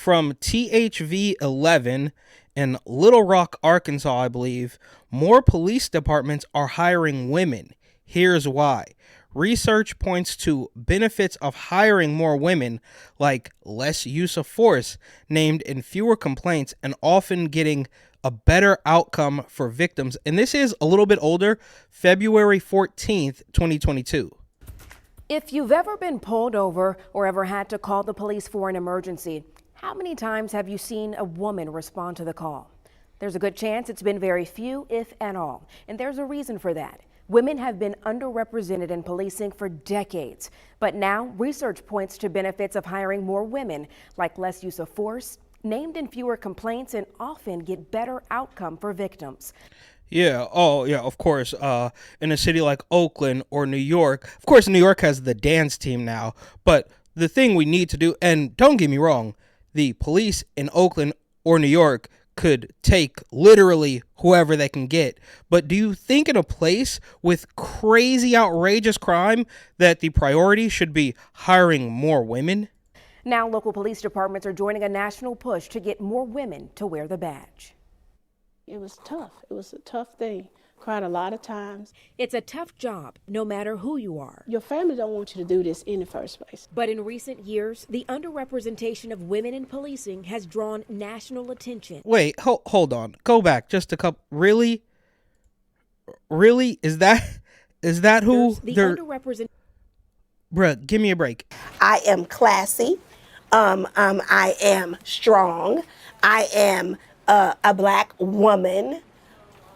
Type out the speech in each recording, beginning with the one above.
From THV 11 in Little Rock, Arkansas, I believe, more police departments are hiring women. Here's why. Research points to benefits of hiring more women, like less use of force, named in fewer complaints, and often getting a better outcome for victims. And this is a little bit older, February 14th, 2022. If you've ever been pulled over or ever had to call the police for an emergency, how many times have you seen a woman respond to the call? There's a good chance it's been very few, if at all. And there's a reason for that. Women have been underrepresented in policing for decades. But now research points to benefits of hiring more women, like less use of force, named in fewer complaints, and often get better outcome for victims. Yeah. Oh, yeah, of course. In a city like Oakland or New York, of course, New York has the dance team now. But the thing we need to do, and don't get me wrong, the police in Oakland or New York could take literally whoever they can get. But do you think in a place with crazy, outrageous crime that the priority should be hiring more women? Now local police departments are joining a national push to get more women to wear the badge. It was tough. It was a tough thing. Cried a lot of times. It's a tough job, no matter who you are. Your family don't want you to do this in the first place. But in recent years, the underrepresentation of women in policing has drawn national attention. Wait, hold on. Go back just a couple. Really? Really? Is that who? The underrepresented. Bruh, give me a break. I am classy. I am strong. I am a black woman.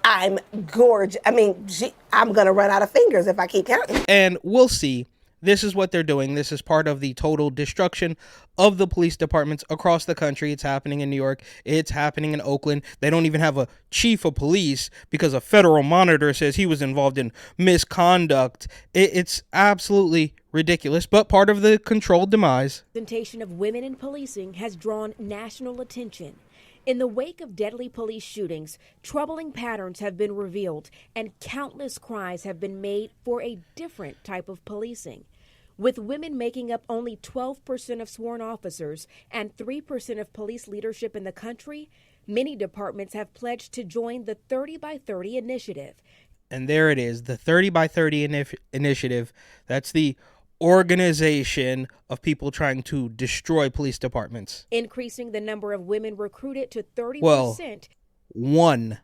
I'm gorgeous. I mean, I'm going to run out of fingers if I keep counting. And we'll see. This is what they're doing. This is part of the total destruction of the police departments across the country. It's happening in New York. It's happening in Oakland. They don't even have a chief of police because a federal monitor says he was involved in misconduct. It's absolutely ridiculous, but part of the controlled demise. The representation of women in policing has drawn national attention. In the wake of deadly police shootings, troubling patterns have been revealed and countless cries have been made for a different type of policing. With women making up only 12% of sworn officers and 3% of police leadership in the country, many departments have pledged to join the 30 by 30 initiative. And there it is, the 30 by 30 initiative. That's the organization of people trying to destroy police departments. Increasing the number of women recruited to 30%. Well, one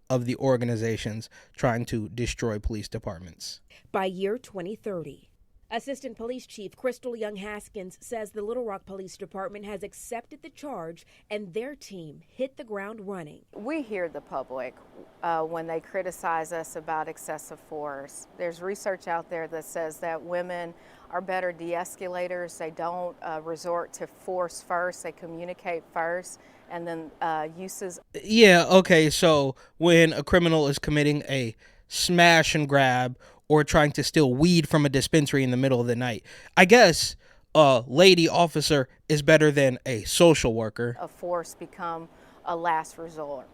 of the organizations trying to destroy police departments. By year 2030. Assistant Police Chief Crystal Young Haskins says the Little Rock Police Department has accepted the charge and their team hit the ground running. We hear the public when they criticize us about excessive force. There's research out there that says that women are better de-escalators. They don't resort to force first. They communicate first and then uses. Yeah, okay, so when a criminal is committing a smash and grab or trying to steal weed from a dispensary in the middle of the night, I guess a lady officer is better than a social worker. A force become a last resort.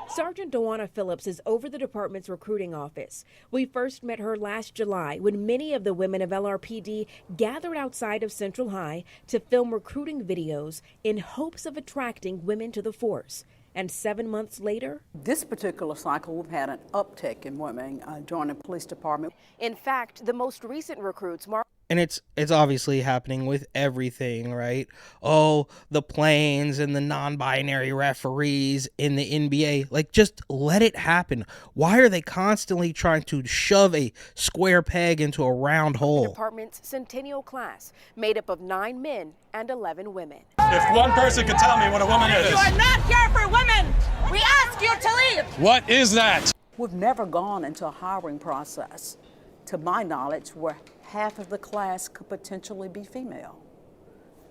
Sergeant Dewana Phillips is over the department's recruiting office. We first met her last July when many of the women of LRPD gathered outside of Central High to film recruiting videos in hopes of attracting women to the force. And 7 months later, this particular cycle, we've had an uptick in women joining the police department. In fact, the most recent recruits and it's obviously happening with everything, right? Oh, the planes and the non-binary referees in the NBA. Like, just let it happen. Why are they constantly trying to shove a square peg into a round hole? The department's centennial class, made up of 9 men and 11 women. If one person could tell me what a woman is. You are not here for women. We ask you to leave. What is that? We've never gone into a hiring process, to my knowledge, where half of the class could potentially be female.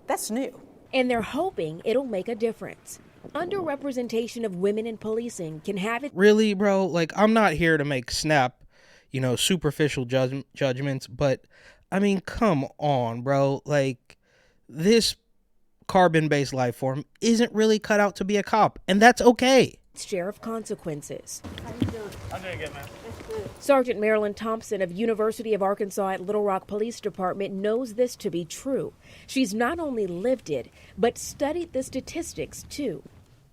That's new. And they're hoping it'll make a difference. Underrepresentation of women in policing can have it. Really, bro? Like, I'm not here to make superficial judgments, but I mean, come on, bro. Like, this carbon-based life form isn't really cut out to be a cop, and that's okay. Share of consequences. How you doing? I'm doing good, man. That's good. Sergeant Marilyn Thompson of University of Arkansas at Little Rock Police Department knows this to be true. She's not only lived it, but studied the statistics too.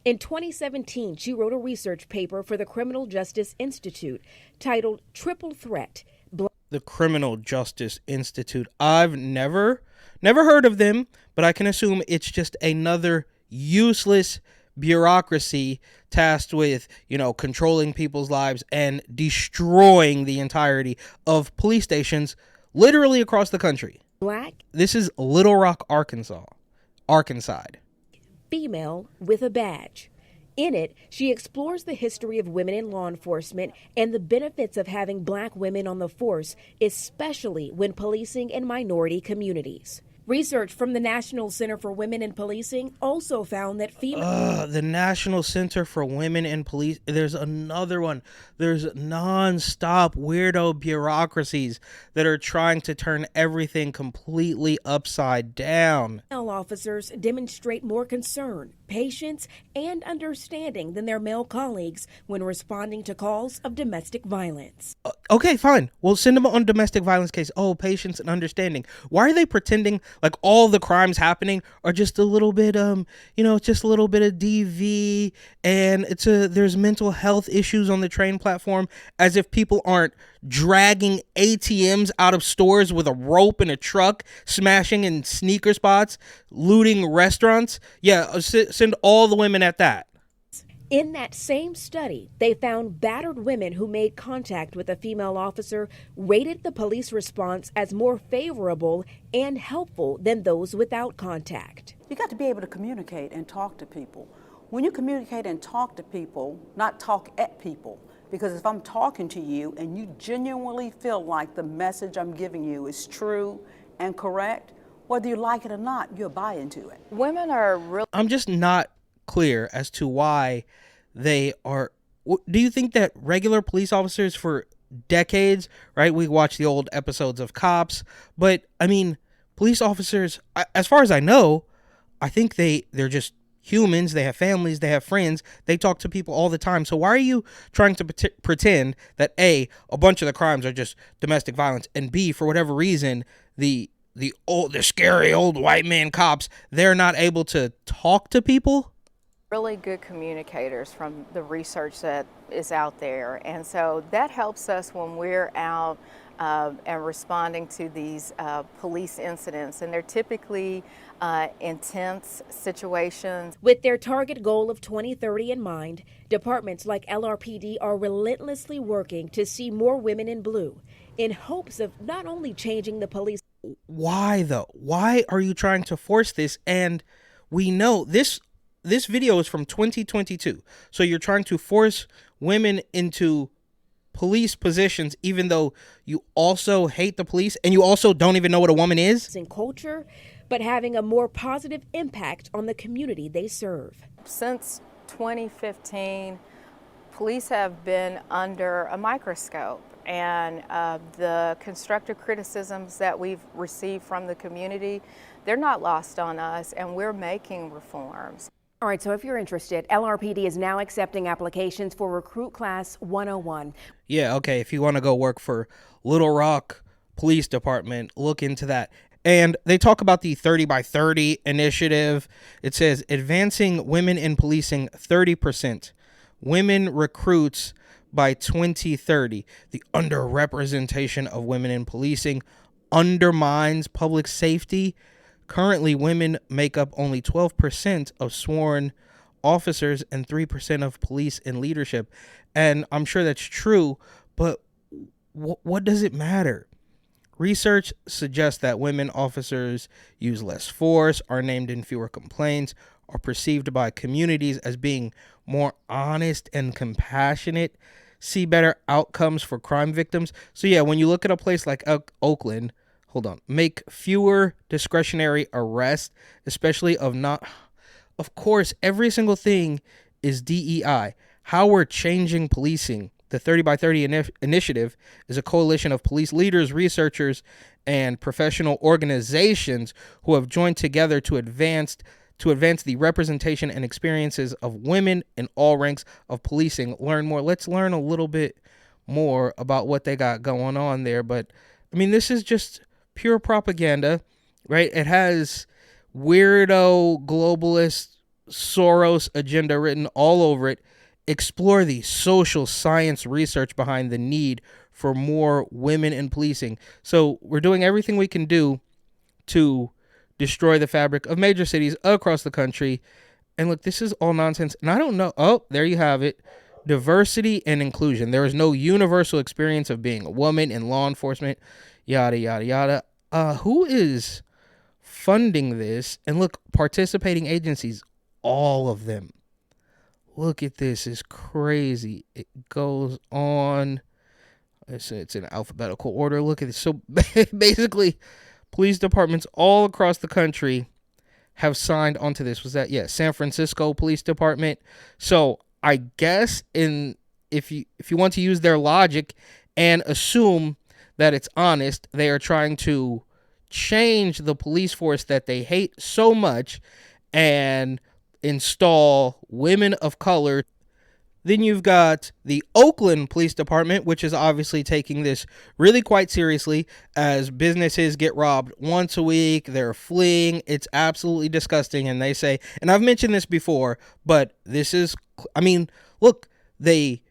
In 2017, she wrote a research paper for the Criminal Justice Institute titled Triple Threat. The Criminal Justice Institute. I've never heard of them, but I can assume it's just another useless bureaucracy tasked with, controlling people's lives and destroying the entirety of police stations literally across the country. Black. This is Little Rock, Arkansas. Female with a badge. In it, she explores the history of women in law enforcement and the benefits of having black women on the force, especially when policing in minority communities. Research from the National Center for Women in Policing also found that the National Center for Women in Police. There's another one. There's non-stop weirdo bureaucracies that are trying to turn everything completely upside down. Female officers demonstrate more concern, patience, and understanding than their male colleagues when responding to calls of domestic violence. Okay, fine. We'll send them on domestic violence case. Oh, patience and understanding. Why are they pretending like all the crimes happening are just a little bit, just a little bit of DV, and there's mental health issues on the train platform, as if people aren't dragging ATMs out of stores with a rope in a truck, smashing in sneaker spots, looting restaurants. Yeah, send all the women at that. In that same study, they found battered women who made contact with a female officer rated the police response as more favorable and helpful than those without contact. You got to be able to communicate and talk to people. When you communicate and talk to people, not talk at people, because if I'm talking to you and you genuinely feel like the message I'm giving you is true and correct, whether you like it or not, you'll buy into it. Women are really... I'm just not clear as to why they are. Do you think that regular police officers for decades, right? We watch the old episodes of Cops, but I mean, police officers, as far as I know, I think they're just humans. They have families, they have friends, they talk to people all the time. So why are you trying to pretend that A, a bunch of the crimes are just domestic violence, and B, for whatever reason, the scary old white man cops, they're not able to talk to people? Really good communicators from the research that is out there, and so that helps us when we're out and responding to these police incidents, and they're typically intense situations. With their target goal of 2030 in mind, departments like LRPD are relentlessly working to see more women in blue in hopes of not only changing the police. Why though? Why are you trying to force this? And we know this video is from 2022. So you're trying to force women into police positions, even though you also hate the police and you also don't even know what a woman is? In culture, but having a more positive impact on the community they serve. Since 2015, police have been under a microscope, and the constructive criticisms that we've received from the community, they're not lost on us, and we're making reforms. All right, so if you're interested, LRPD is now accepting applications for Recruit Class 101. Yeah, okay, if you want to go work for Little Rock Police Department, look into that. And they talk about the 30 by 30 initiative. It says advancing women in policing 30%. Women recruits by 2030. The underrepresentation of women in policing undermines public safety. Currently, women make up only 12% of sworn officers and 3% of police in leadership. And I'm sure that's true, but what does it matter? Research suggests that women officers use less force, are named in fewer complaints, are perceived by communities as being more honest and compassionate, see better outcomes for crime victims. So yeah, when you look at a place like Oakland, make fewer discretionary arrests, especially of course, every single thing is DEI. How we're changing policing. The 30 by 30 initiative is a coalition of police leaders, researchers, and professional organizations who have joined together to advance the representation and experiences of women in all ranks of policing. Learn more. Let's learn a little bit more about what they got going on there. But I mean, this is just pure propaganda, right? It has weirdo globalist Soros agenda written all over it. Explore the social science research behind the need for more women in policing. So we're doing everything we can do to destroy the fabric of major cities across the country. And look, this is all nonsense. And I don't know. Oh, there you have it. Diversity and inclusion. There is no universal experience of being a woman in law enforcement. Yada, yada, yada. Who is funding this? And look, participating agencies, all of them. Look at this. It's crazy. It goes on. It's in alphabetical order. Look at this. So basically, police departments all across the country have signed onto this. Was that, yeah, San Francisco Police Department. So I guess if you want to use their logic and assume that it's honest, they are trying to change the police force that they hate so much and install women of color. Then you've got the Oakland Police Department, which is obviously taking this really quite seriously as businesses get robbed once a week. They're fleeing. It's absolutely disgusting. And they say, and I've mentioned this before, but this is, I mean, look, they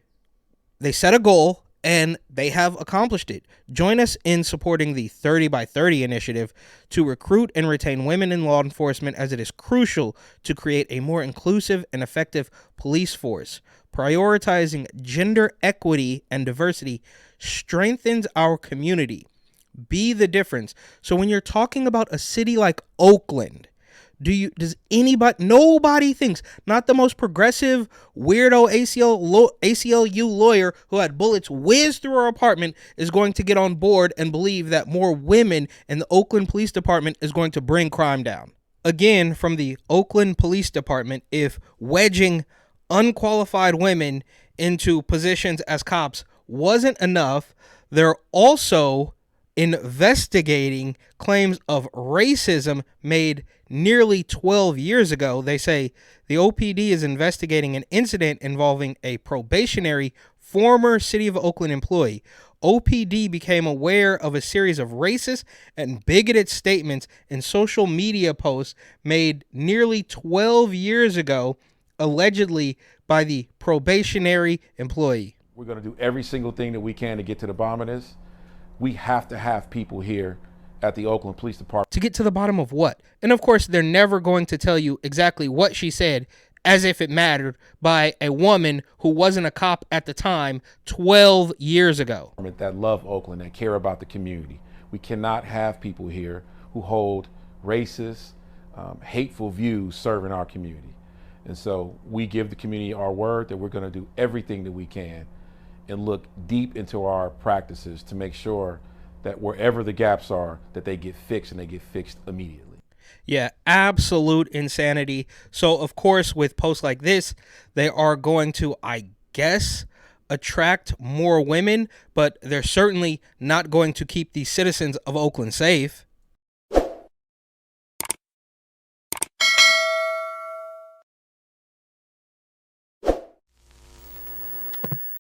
set a goal and they have accomplished it. Join us in supporting the 30 by 30 initiative to recruit and retain women in law enforcement, as it is crucial to create a more inclusive and effective police force. Prioritizing gender equity and diversity strengthens our community. Be the difference. So when you're talking about a city like Oakland, nobody thinks, not the most progressive weirdo ACLU lawyer who had bullets whiz through her apartment is going to get on board and believe that more women in the Oakland Police Department is going to bring crime down. Again, from the Oakland Police Department, if wedging unqualified women into positions as cops wasn't enough, they're also investigating claims of racism made nearly 12 years ago. They say the OPD is investigating an incident involving a probationary former City of Oakland employee. OPD became aware of a series of racist and bigoted statements in social media posts made nearly 12 years ago, allegedly by the probationary employee. We're going to do every single thing that we can to get to the bottom of this. We have to have people here at the Oakland Police Department. To get to the bottom of what? And of course, they're never going to tell you exactly what she said, as if it mattered, by a woman who wasn't a cop at the time 12 years ago. That love Oakland, that care about the community. We cannot have people here who hold racist, hateful views serving our community. And so we give the community our word that we're going to do everything that we can and look deep into our practices to make sure that wherever the gaps are, that they get fixed, and they get fixed immediately. Yeah, absolute insanity. So, of course, with posts like this, they are going to, I guess, attract more women, but they're certainly not going to keep the citizens of Oakland safe.